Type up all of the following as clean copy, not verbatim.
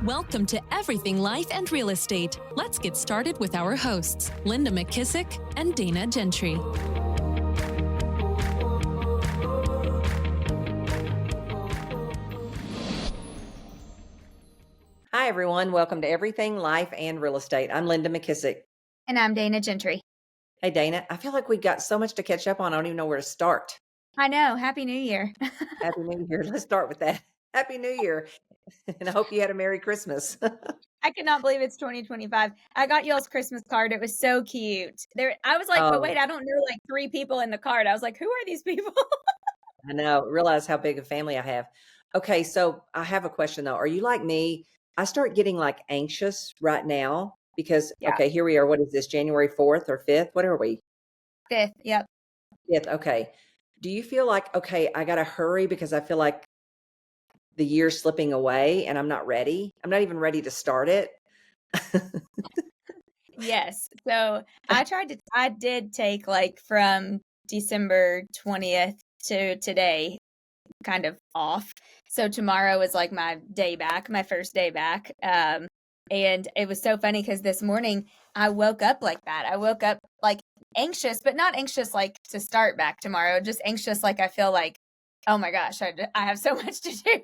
Welcome to Everything Life and Real Estate. Let's get started with our hosts, Linda McKissack and Dana Gentry. Hi, everyone. Welcome to Everything Life and Real Estate. I'm Linda McKissack. And I'm Dana Gentry. Hey, Dana. I feel like we've got so much to catch up on. I don't even know where to start. I know. Happy New Year. Happy New Year. Let's start with that. Happy New Year. And I hope you had a Merry Christmas. I cannot believe it's 2025. I got y'all's Christmas card. It was so cute. I was like, but wait, I don't know like 3 people in the card. I was like, who are these people? I know. Realize how big a family I have. Okay, so I have a question though. Are you like me? I start getting like anxious right now because, okay, here we are. What is this, January 4th or 5th? What are we? 5th. Yep. 5th. Okay. Do you feel like, okay, I got to hurry because I feel like the year's slipping away and I'm not ready? I'm not even ready to start it. Yes. So I did take like from December 20th to today kind of off. So tomorrow is like my day back, my first day back. And it was so funny because this morning I woke up like that. I woke up like anxious, but not anxious like to start back tomorrow, just anxious like I feel like, oh my gosh, I have so much to do.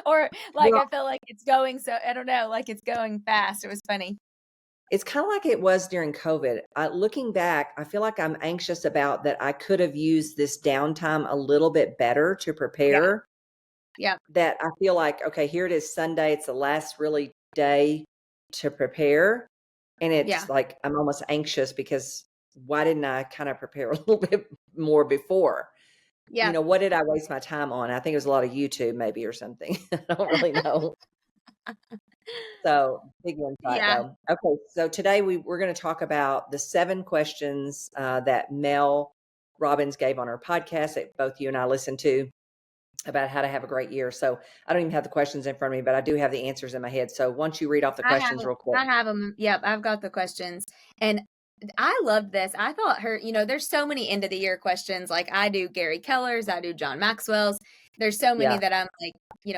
Or like I feel like it's going so, I don't know, like it's going fast. It was funny. It's kind of like it was during COVID. Looking back, I feel like I'm anxious about that I could have used this downtime a little bit better to prepare. Yeah. That I feel like, okay, here it is Sunday. It's the last really day to prepare. And it's like, I'm almost anxious because why didn't I kind of prepare a little bit more before? Yeah. You know, what did I waste my time on? I think it was a lot of YouTube maybe or something. I don't really know. So big insight though. Okay, so today we're going to talk about the 7 questions that Mel Robbins gave on her podcast that both you and I listened to about how to have a great year. So I don't even have the questions in front of me, but I do have the answers in my head. So once you read off the questions real quick. I have them. Yep, I've got the questions. And I loved this. I thought there's so many end of the year questions. Like I do Gary Keller's, I do John Maxwell's. There's so many that I'm like,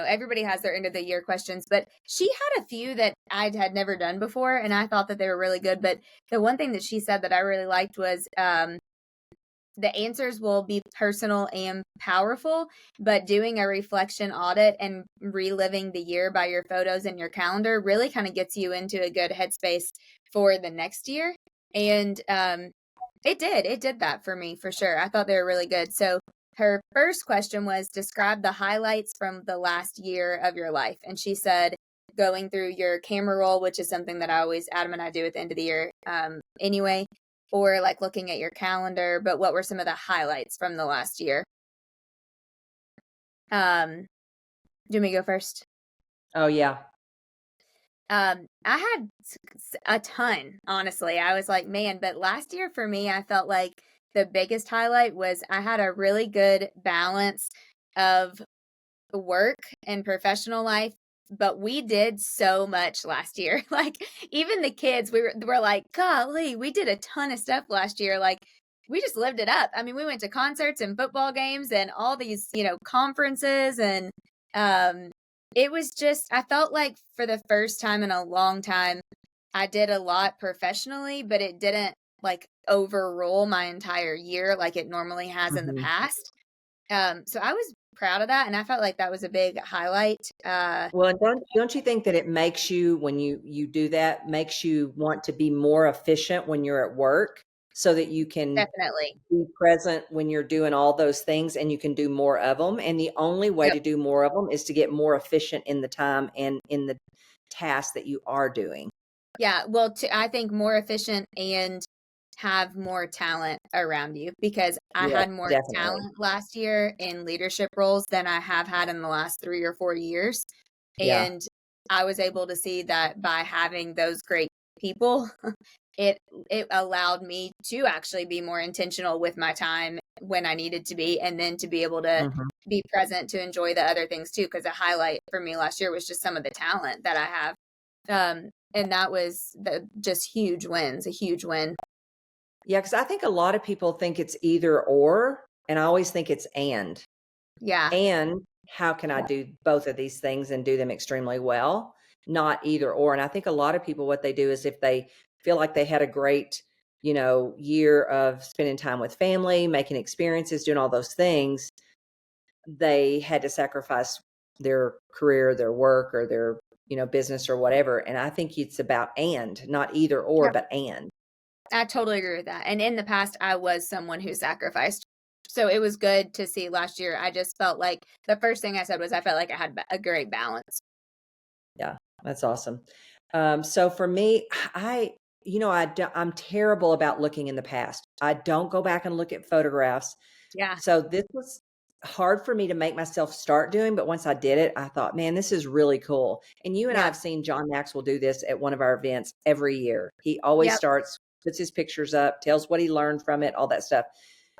everybody has their end of the year questions, but she had a few that I had never done before. And I thought that they were really good. But the one thing that she said that I really liked was, the answers will be personal and powerful, but doing a reflection audit and reliving the year by your photos and your calendar really kind of gets you into a good headspace for the next year. And it did that for me for sure. I thought they were really good. So her first question was, describe the highlights from the last year of your life. And she said, going through your camera roll, which is something that Adam and I do at the end of the year anyway, or like looking at your calendar, but what were some of the highlights from the last year? Do you want me to go first? Oh, yeah. I had a ton, honestly. I was like, man, but last year for me, I felt like the biggest highlight was I had a really good balance of work and professional life, but we did so much last year. Like even the kids, we were like, golly, we did a ton of stuff last year. Like we just lived it up. I mean, we went to concerts and football games and all these, conferences. And it was just, I felt like for the first time in a long time, I did a lot professionally, but it didn't like overrule my entire year like it normally has in the past. So I was proud of that, and I felt like that was a big highlight. Well, and don't you think that it makes you, when you do that, makes you want to be more efficient when you're at work so that you can definitely be present when you're doing all those things and you can do more of them? And the only way to do more of them is to get more efficient in the time and in the tasks that you are doing. Yeah, well, I think more efficient and have more talent around you, because I had more talent last year in leadership roles than I have had in the last 3 or 4 years. And I was able to see that by having those great people, it allowed me to actually be more intentional with my time when I needed to be, and then to be able to be present to enjoy the other things too. Because a highlight for me last year was just some of the talent that I have. And that was just huge wins, a huge win. Yeah, because I think a lot of people think it's either or, and I always think it's and. Yeah. And how can I do both of these things and do them extremely well? not either or. And I think a lot of people, what they do is if they feel like they had a great, year of spending time with family, making experiences, doing all those things, they had to sacrifice their career, their work, or their, business or whatever. And I think it's about and, not either or, Yep. but and. I totally agree with that. And in the past, I was someone who sacrificed. So it was good to see last year. I just felt like the first thing I said was I felt like I had a great balance. Yeah, that's awesome. So for me, I'm terrible about looking in the past. I don't go back and look at photographs. Yeah. So this was hard for me to make myself start doing, but once I did it, I thought, man, this is really cool. And you and I Yeah. have seen John Maxwell do this at one of our events every year. He always Yep. starts, puts his pictures up, tells what he learned from it, all that stuff.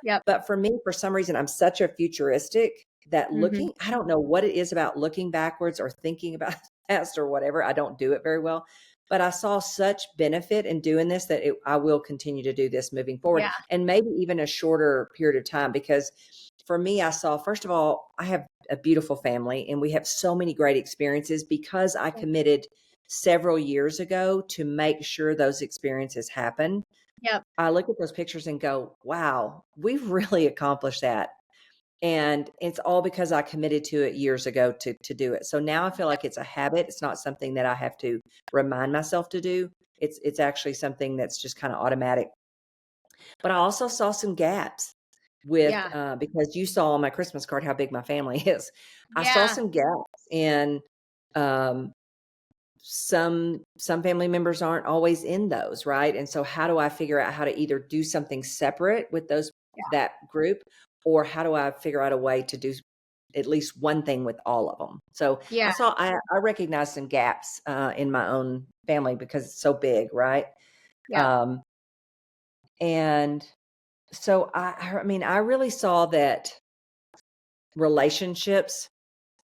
Yep. But for me, for some reason, I'm such a futuristic that Mm-hmm. I don't know what it is about looking backwards or thinking about the past or whatever. I don't do it very well. But I saw such benefit in doing this that I will continue to do this moving forward, Yeah. and maybe even a shorter period of time. Because for me, I saw, first of all, I have a beautiful family and we have so many great experiences because I committed several years ago to make sure those experiences happen. Yep. I look at those pictures and go, wow, we've really accomplished that. And it's all because I committed to it years ago to do it. So now I feel like it's a habit. It's not something that I have to remind myself to do. It's actually something that's just kind of automatic. But I also saw some gaps with, Yeah. because you saw on my Christmas card how big my family is. I saw Yeah. some gaps in, um, some family members aren't always in those, right? And so how do I figure out how to either do something separate with that group, or how do I figure out a way to do at least one thing with all of them? So Yeah. I recognized some gaps in my own family because it's so big, right? Yep. Um, and so I mean, I really saw that relationships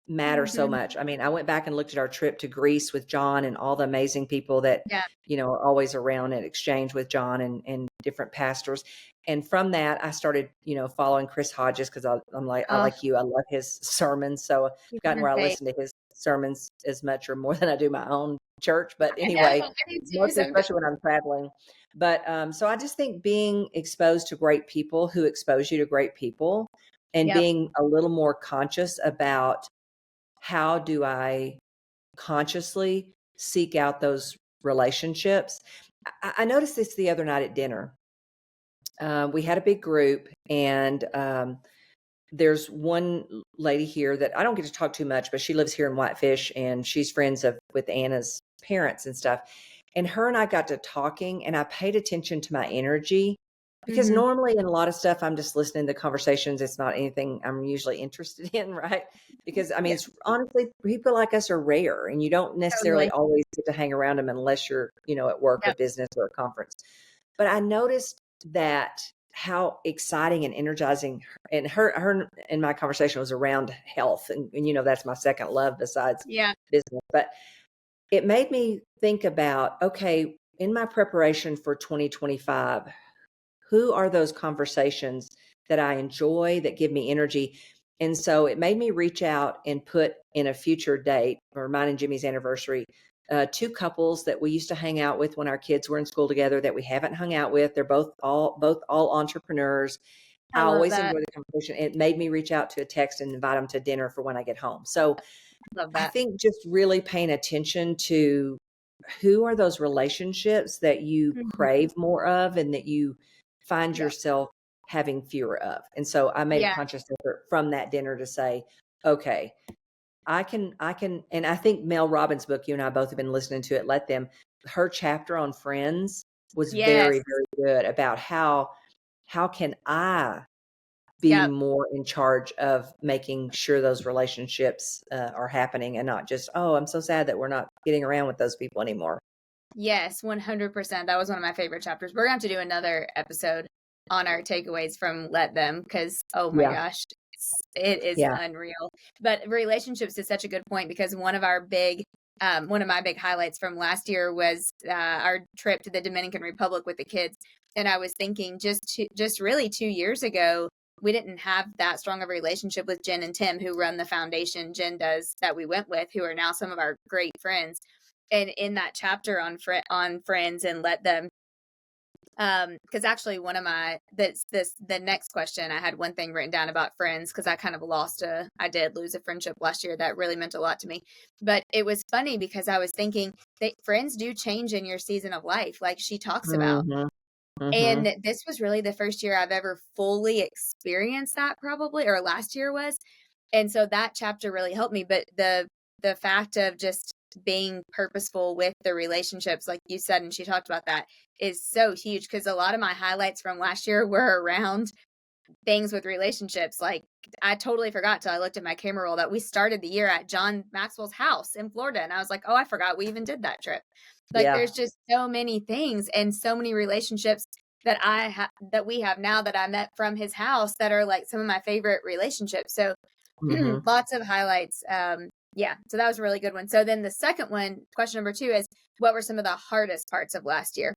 matter so Mm-hmm. much. I mean, I went back and looked at our trip to Greece with John and all the amazing people that, Yeah. are always around at exchange with John and different pastors. And from that, I started, following Chris Hodges because I'm like, I Oh, like you. I love his sermons. So I've he's gotten my where I fave. listen to his sermons as much or more than I do my own church. But I know. anyway, I do too mostly, sometimes. especially when I'm traveling. But so I just think being exposed to great people who expose you to great people, and Yep. being a little more conscious about how do I consciously seek out those relationships. I noticed this the other night at dinner. We had a big group, and there's one lady here that I don't get to talk too much, but she lives here in Whitefish, and she's friends with Anna's parents and stuff. And her and I got to talking, and I paid attention to my energy because Mm-hmm. normally in a lot of stuff, I'm just listening to conversations. It's not anything I'm usually interested in, right? Because I mean, Yeah. it's honestly, people like us are rare, and you don't necessarily Totally. always get to hang around them unless you're, at work or Yep. business or a conference. But I noticed that how exciting and energizing, and her and my conversation was around health, and that's my second love besides Yeah. business. But it made me think about, okay, in my preparation for 2025, who are those conversations that I enjoy, that give me energy? And so it made me reach out and put in a future date, or mine and Jimmy's anniversary, two couples that we used to hang out with when our kids were in school together that we haven't hung out with. They're both all entrepreneurs. I I love always that. enjoy the conversation. It made me reach out to a text and invite them to dinner for when I get home. So Love I that. think just really paying attention to who are those relationships that you Mm-hmm. crave more of and that you find Yep. yourself having fewer of. And so I made a Yeah. conscious effort from that dinner to say, okay, and I think Mel Robbins' book, you and I both have been listening to it. Her chapter on friends was Yes. very, very good about how can I be Yep. more in charge of making sure those relationships are happening, and not just, oh, I'm so sad that we're not getting around with those people anymore. Yes, 100%. That was one of my favorite chapters. We're going to have to do another episode on our takeaways from Let Them because, oh my Yeah. gosh, it is Yeah. unreal. But relationships is such a good point because one of my big highlights from last year was our trip to the Dominican Republic with the kids. And I was thinking just really 2 years ago, we didn't have that strong of a relationship with Jen and Tim, who run the foundation Jen does that we went with, who are now some of our great friends. and in that chapter on friends and let them, because actually one of my the next question, I had one thing written down about friends, because I kind of I did lose a friendship last year that really meant a lot to me. But it was funny because I was thinking that friends do change in your season of life, like she talks about. Mm-hmm. Mm-hmm. And this was really the first year I've ever fully experienced that, probably, or last year was. And so that chapter really helped me. But the fact of just being purposeful with the relationships, like you said, and she talked about that, is so huge, because a lot of my highlights from last year were around things with relationships. Like, I totally forgot till I looked at my camera roll that we started the year at John Maxwell's house in Florida. And I was like, oh, I forgot we even did that trip. Like, Yeah. there's just so many things and so many relationships that we have now that I met from his house that are like some of my favorite relationships. So Mm-hmm. lots of highlights. Yeah, so that was a really good one. So then the second one, question number 2, is what were some of the hardest parts of last year?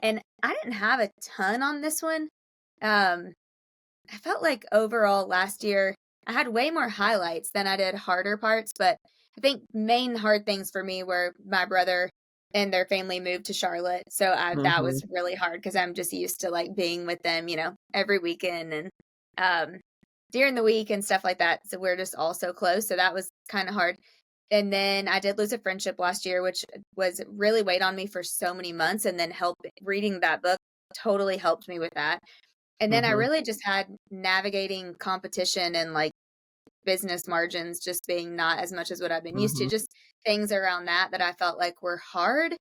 And I didn't have a ton on this one. I felt like overall last year I had way more highlights than I did harder parts, but I think main hard things for me were my brother and their family moved to Charlotte. So that Mm-hmm. was really hard, because I'm just used to like being with them, every weekend and during the week and stuff like that. So we're just all so close. So that was kind of hard. And then I did lose a friendship last year, which was really weighed on me for so many months. And then reading that book totally helped me with that. And then I Mm-hmm. really just had navigating competition and like business margins just being not as much as what I've been used to, Mm-hmm. just things around that I felt like were hard.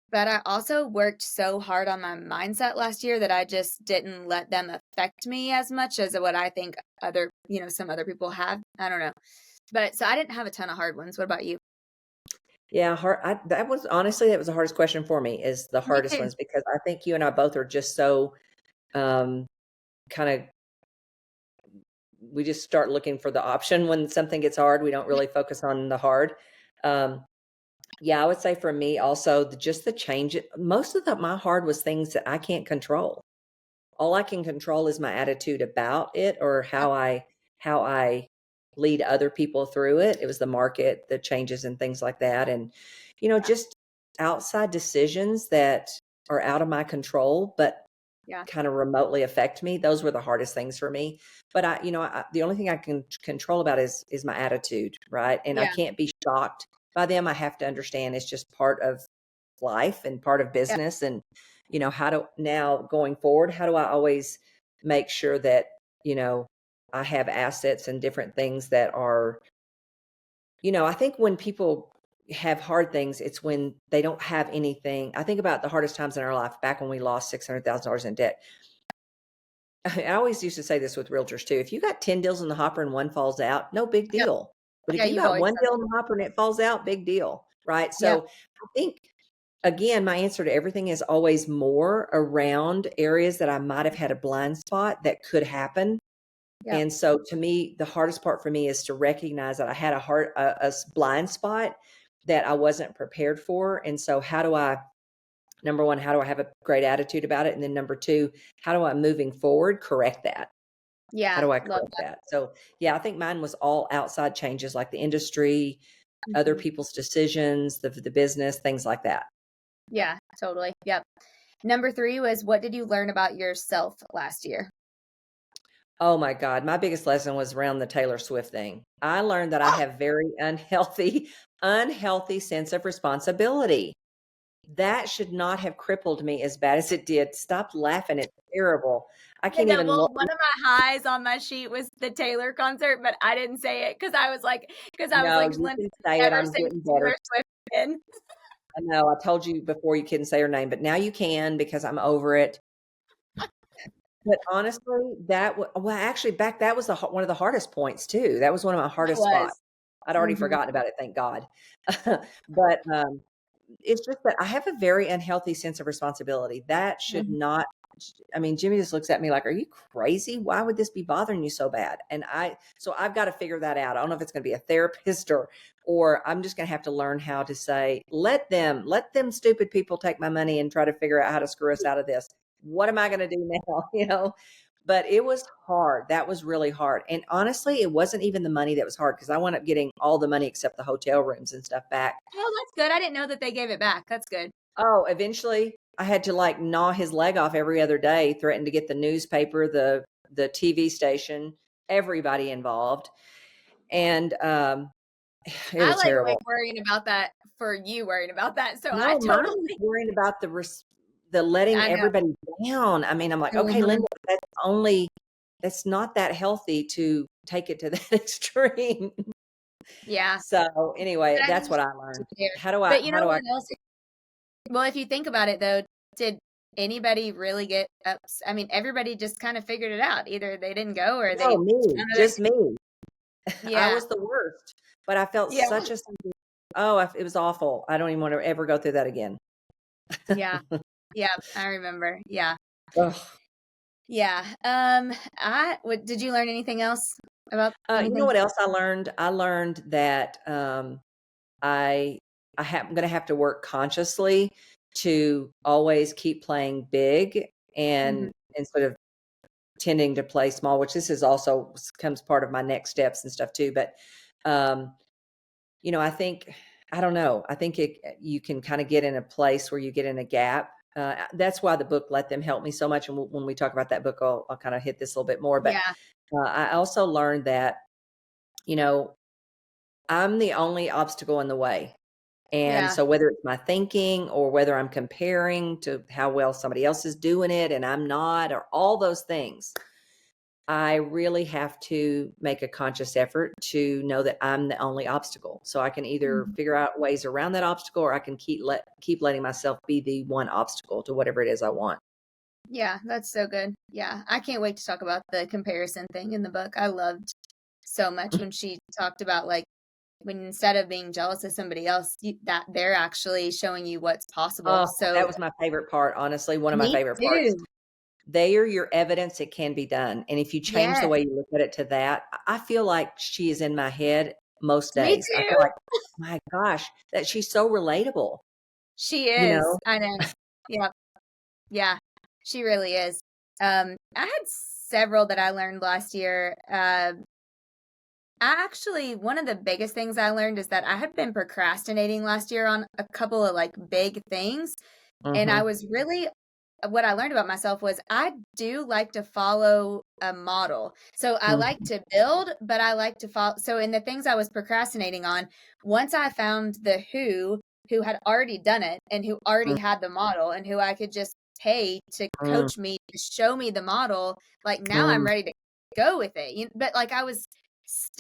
But I also worked so hard on my mindset last year that I just didn't let them affect me as much as what I think some other people have. I don't know. But so I didn't have a ton of hard ones. What about you? Yeah, that was the hardest question for me, is the Me hardest too. ones, because I think you and I both are just so kind of, we just start looking for the option when something gets hard. We don't really focus on the hard. Um, yeah, I would say for me also, just the change. Most of my hard was things that I can't control. All I can control is my attitude about it, or how I lead other people through it. It was the market, the changes and things like that. And, Yeah. just outside decisions that are out of my control, but Yeah. kind of remotely affect me. Those were the hardest things for me. But the only thing I can control about is my attitude, right? And I Yeah. can't be shocked by them. I have to understand it's just part of life and part of Yeah. business. And now going forward, how do I always make sure that you know I have assets and different things that are, I think when people have hard things, it's when they don't have anything. I think about the hardest times in our life, back when we lost $600,000 in debt. I always used to say this with realtors too. If you got 10 deals in the hopper and one falls out, no big Yep. deal. But if Yeah. you You've got always one said deal in the hopper and it falls out, big deal, right? that. So I think, again, my answer to everything is always more around areas that I might have had a blind spot that could happen. Yeah. And so to me, the hardest part for me is to recognize that I had a blind spot that I wasn't prepared for. And so number one, how do I have a great attitude about it? And then number two, how do I, moving forward, correct that? How Yeah. do I Love correct that? So yeah, I think mine was all outside changes, like the industry, that. other people's decisions, the business, things like that. Yeah, totally. Yep. Number 3 was, what did you learn about yourself last year? Oh my God. My biggest lesson was around the Taylor Swift thing. I learned that I have very unhealthy sense of responsibility. That should not have crippled me as bad as it did. Stop laughing. It's terrible. I I can't know. even Well, look. one of my highs on my sheet was the Taylor concert, but I didn't say it because I was like, No, you Linda, can say it. never I'm say getting better. Taylor Swift again. I know. I told you before you couldn't say her name, but now you can, because I'm over it. But honestly, actually, that was one of the hardest points too. That was one of my It hardest spots. was. I'd already Hmm. forgotten about it, thank God. But it's just that I have a very unhealthy sense of responsibility. That should Hmm. not. I mean, Jimmy just looks at me like, "Are you crazy? Why would this be bothering you so bad?" And so I've got to figure that out. I don't know if it's going to be a therapist, or I'm just going to have to learn how to say, let them stupid people take my money and try to figure out how to screw us out of this. What am I going to do now? But it was hard. That was really hard. And honestly, it wasn't even the money that was hard because I wound up getting all the money except the hotel rooms and stuff back. Oh, that's good. I didn't know that they gave it back. That's good. Oh, eventually I had to like gnaw his leg off every other day, threaten to get the newspaper, the TV station, everybody involved. And it I was like terrible. worrying about that for you worrying about that. So I No, mom was totally, worrying about the letting I know. everybody down. I mean, I'm like, okay, Mhm. Linda, that's not that healthy to take it to that extreme. Yeah. So anyway, But I that's think what it's I learned. fair. How do I, But you how know do I, what else? Well, if you think about it though, did anybody really get I mean, everybody just kind of figured it out. Either they didn't go or they no, me, found other just me. I Yeah. was the worst, but I felt Yeah. such a, oh, it was awful. I don't even want to ever go through that again. Yeah. Yeah. I remember. Yeah. Ugh. Yeah. Did you learn anything else about You know anything? what else I learned? I learned that I I'm going to have to work consciously to always keep playing big Hmm. and instead of tending to play small, which this is also comes part of my next steps and stuff too. But um, I think I don't know. I think you can kind of get in a place where you get in a gap. That's why the book Let Them Help Me so much. And when we talk about that book, I'll kind of hit this a little bit more. But Yeah. I also learned that you know I'm the only obstacle in the way. And Yeah. so whether it's my thinking or whether I'm comparing to how well somebody else is doing it and I'm not, or all those things, I really have to make a conscious effort to know that I'm the only obstacle. So I can either Mhm. figure out ways around that obstacle or I can keep letting myself be the one obstacle to whatever it is I want. Yeah, that's so good. Yeah. I can't wait to talk about the comparison thing in the book. I loved so much when she talked about like when instead of being jealous of somebody else, that they're actually showing you what's possible. Oh, So that was my favorite part, honestly, one of my me favorite parts. too. They are your evidence it can be done. And if you change the Yes, way you look at it to that, I feel like she is in my head most me days. I feel too. like, my gosh, that she's so relatable, She you is. know? I know. Yeah. Yeah. She really is. I had several that I learned last year. I actually, one of the biggest things I learned is that I had been procrastinating last year on a couple of like big things. And I Mhm, was really, what I learned about myself was I do like to follow a model. So I like mhm, to build, but I like to follow. So in the things I was procrastinating on, once I found the who had already done it and who already mhm, had the model and who I could just pay to mhm, coach me, to show me the model, like now I'm mhm, ready to go with it. But like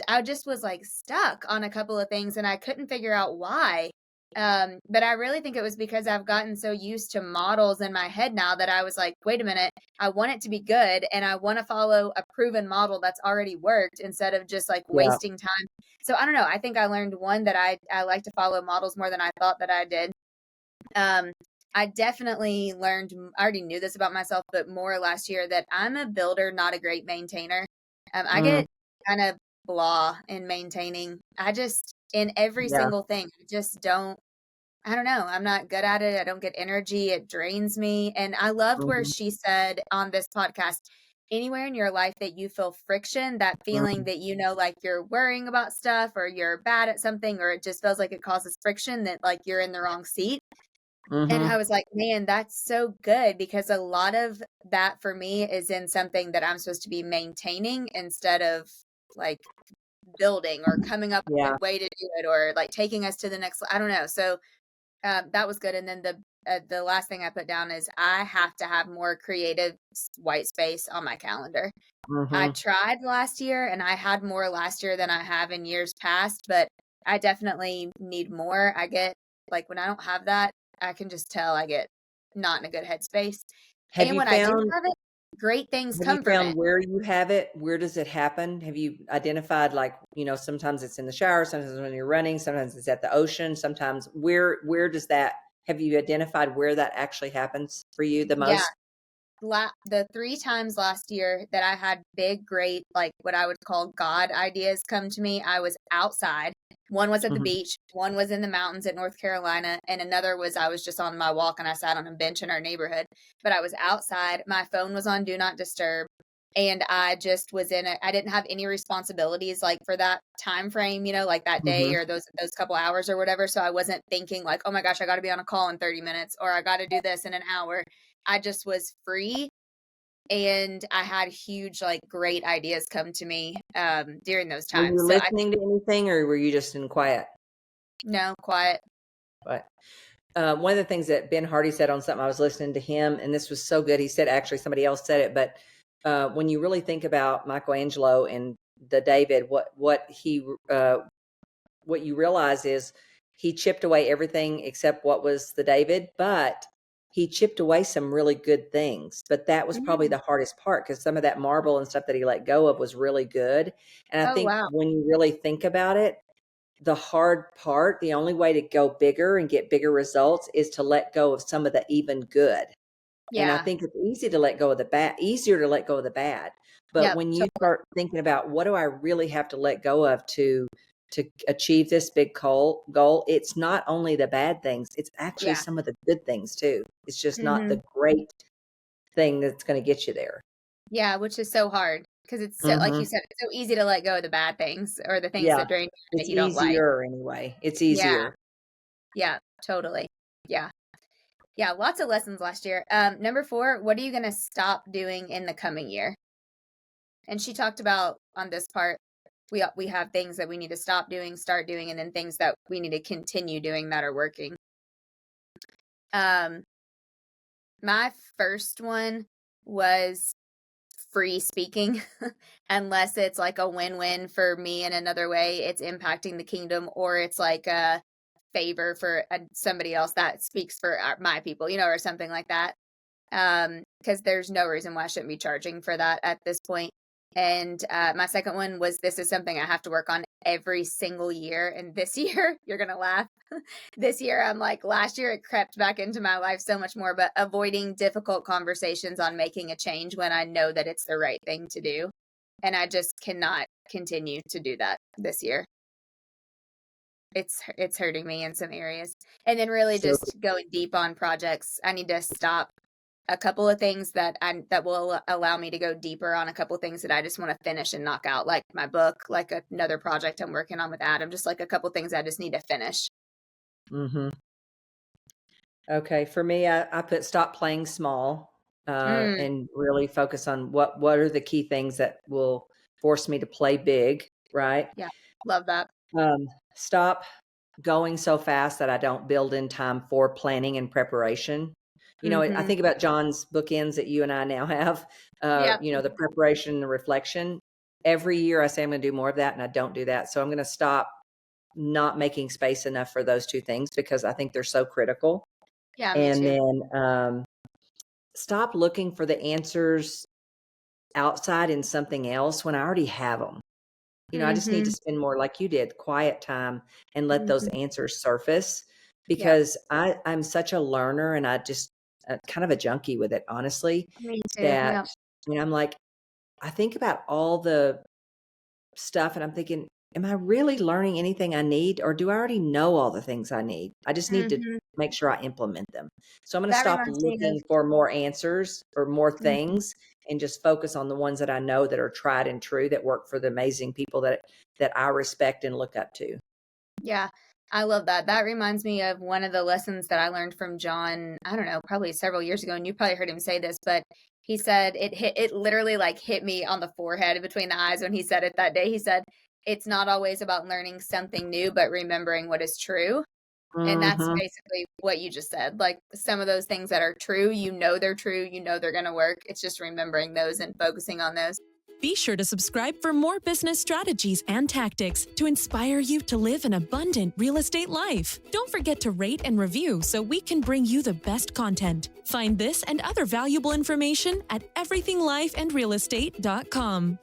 I just was like stuck on a couple of things and I couldn't figure out why. But I really think it was because I've gotten so used to models in my head now that I was like, wait a minute, I want it to be good and I want to follow a proven model that's already worked instead of just like yeah, wasting time. So I don't know. I think I learned one that I like to follow models more than I thought that I did. Um, I definitely learned, I already knew this about myself, but more last year that I'm a builder, not a great maintainer. I mm, get kind of blah in maintaining. In every yeah, single thing, I just don't, I don't know. I'm not good at it. I don't get energy. It drains me. And I loved where mhm, she said on this podcast, anywhere in your life that you feel friction, that feeling mhm, that like you're worrying about stuff or you're bad at something or it just feels like it causes friction that like you're in the wrong seat. And I mhm, was like, man, that's so good because a lot of that for me is in something that I'm supposed to be maintaining instead of like building or coming up with yeah, a way to do it or like taking us to the next. I don't know. So that was good. And then the last thing I put down is I have to have more creative white space on my calendar. I mhm, tried last year and I had more last year than I have in years past, but I definitely need more. I get like when I don't have that, I can just tell I get not in a good headspace. Have And you when I do found have it, great things have you come from found it. where you have it? Where does it happen? Have you identified, like, sometimes it's in the shower, sometimes when you're running, sometimes it's at the ocean, sometimes where does that have you identified where that actually happens for you the Yeah. most? The 3 times last year that I had big, great, like what I would call God ideas come to me, I was outside. One was at the Mhm, beach, one was in the mountains at North Carolina, and another was I was just on my walk and I sat on a bench in our neighborhood. But I was outside. My phone was on Do Not Disturb. And I just was I didn't have any responsibilities like for that time frame, like that day or those couple hours or whatever. So I wasn't thinking like, oh my gosh, I got to be on a call in 30 minutes or I got to do this in an hour. I just was free. And I had huge, like, great ideas come to me during those Were times. you So listening to anything, or were you just in quiet? no, quiet. But one of the things that Ben Hardy said on something, I was listening to him, and this was so good. He said, actually, somebody else said it, but when you really think about Michelangelo and the David, what you realize is he chipped away everything except what was the David, but he chipped away some really good things. But that was probably the hardest part, because some of that marble and stuff that he let go of was really good. And I Oh, think wow. when you really think about it, the hard part, the only way to go bigger and get bigger results is to let go of some of the even good. And I Yeah. think it's easier to let go of the bad. But Yep. when you start thinking about, what do I really have to let go of to achieve this big goal, it's not only the bad things, it's actually Yeah. some of the good things too. It's just not Mm-hmm. the great thing that's going to get you there. Yeah, which is so hard because it's so, like you said, it's so easy to let go of the bad things or the things Yeah. that drain you that It's you don't like. easier anyway. It's Yeah. easier. Yeah, totally. Yeah. Yeah, lots of lessons last year. Number 4, what are you going to stop doing in the coming year? And she talked about on this part, we have things that we need to stop doing, start doing, and then things that we need to continue doing that are working. My first one was free speaking, unless it's like a win-win for me in another way, it's impacting the kingdom, or it's like a favor for somebody else that speaks for my people, or something like that. Because there's no reason why I shouldn't be charging for that at this point. And my second one was, this is something I have to work on every single year. And this year, you're going to laugh. This year, I'm like, last year it crept back into my life so much more, but avoiding difficult conversations on making a change when I know that it's the right thing to do. And I just cannot continue to do that this year. It's hurting me in some areas. And then really just going deep on projects. I need to stop a couple of things that will allow me to go deeper on a couple of things that I just want to finish and knock out, like my book, like another project I'm working on with Adam, just like a couple of things I just need to finish. Okay. For me, I put stop playing small and really focus on what are the key things that will force me to play big, right? Yeah, love that. Stop going so fast that I don't build in time for planning and preparation. I think about John's bookends that you and I now have, the preparation and the reflection. Every year I say I'm going to do more of that, and I don't do that. So I'm going to stop not making space enough for those two things, because I think they're so critical. Yeah, me too. And then stop looking for the answers outside in something else when I already have them. I just need to spend more, like you did, quiet time and let those answers surface, because I'm such a learner, and I just kind of a junkie with it, honestly. Me too. That I'm like, I think about all the stuff and I'm thinking, am I really learning anything I need, or do I already know all the things I need? I just need to make sure I implement them. So I'm going to stop looking for more answers or more things and just focus on the ones that I know that are tried and true, that work for the amazing people that I respect and look up to. Yeah, I love that. That reminds me of one of the lessons that I learned from John, I don't know, probably several years ago, and you probably heard him say this, but he said it literally like hit me on the forehead between the eyes when he said it that day. He said, it's not always about learning something new, but remembering what is true. And that's basically what you just said. Like, some of those things that are true, they're true, they're going to work. It's just remembering those and focusing on those. Be sure to subscribe for more business strategies and tactics to inspire you to live an abundant real estate life. Don't forget to rate and review so we can bring you the best content. Find this and other valuable information at everythinglifeandrealestate.com.